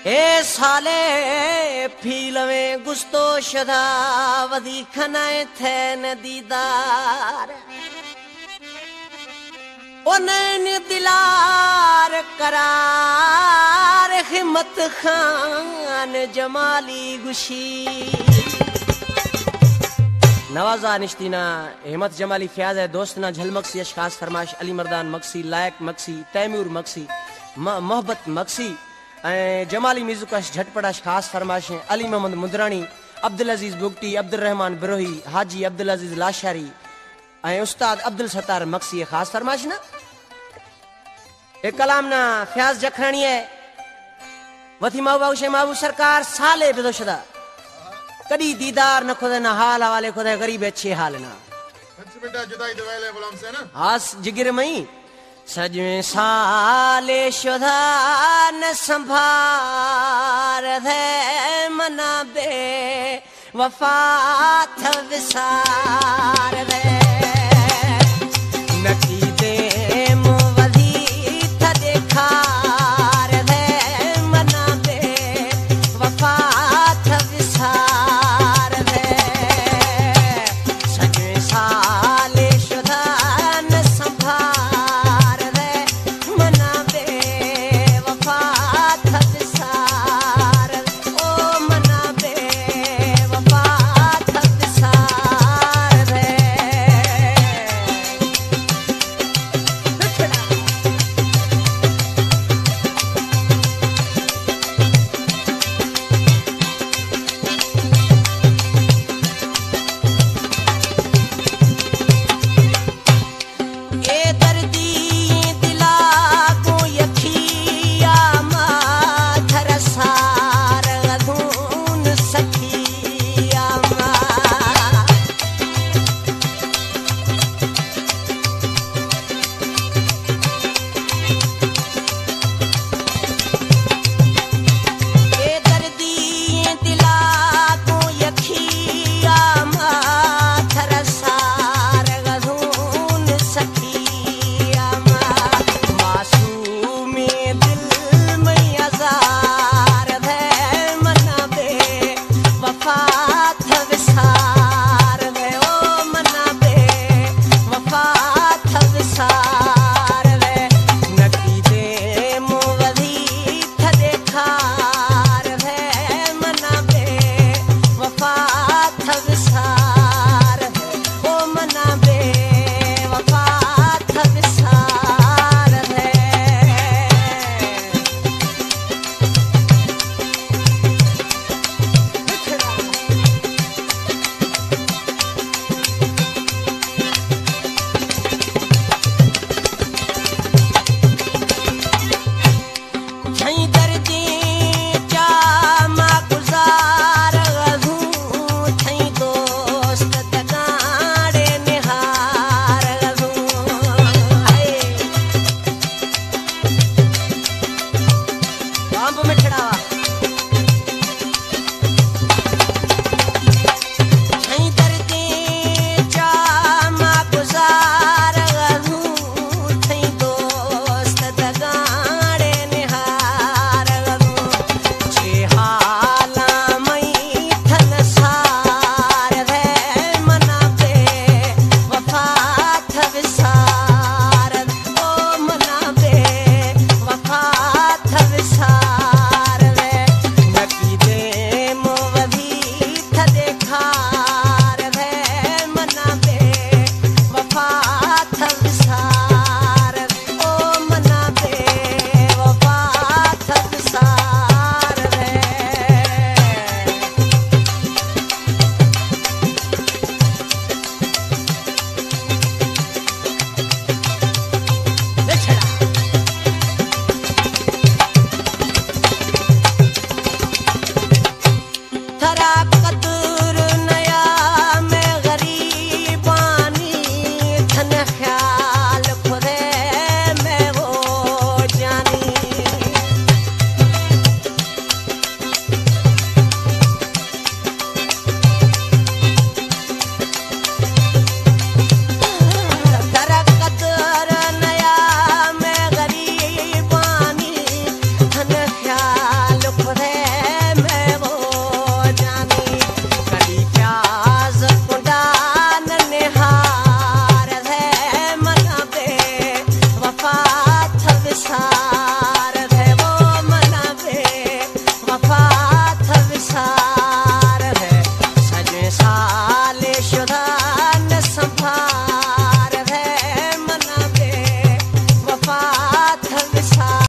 ए साले फील में गुस्तो शदा वदी खनाए थे नदीदार ओ नैन दिलार करार हिम्मत खान जमाली गुशी नवाजा निश्तीना हिम्मत जमाली फ़याज़ है दोस्तना झल मक्सी अशखास फरमाश अली मर्दान मक्सी लायक मक्सी तैमूर मक्सी मोहब्बत मक्सी जमाली म्यूजिक झटपट खास फरमाश अली मोहम्मद मुदरानी अब्दुल अजीज बुगटी अब्दुल रहमान बिरोही हाजी अब्दुल अजीज लाशारी उस्ताद अब्दुल सत्तार मक्सी खास फरमाश ना एक कलाम ना फ़याज़ जखरानी है वथी महबूब सरकार साले बेदोशदा कदी दीदार न खुदा ना हाल हवाले खुदा गरीब अच्छे हाल ना बेटा जुदाई दवाले गुलाम से ना हास जिगर मई सजमे साले शुदा न संभार है मना बे वफात विसार है नकी दे मुवली था देखार है मना बे वफात विसार है सजमे साले शुदा न संभार में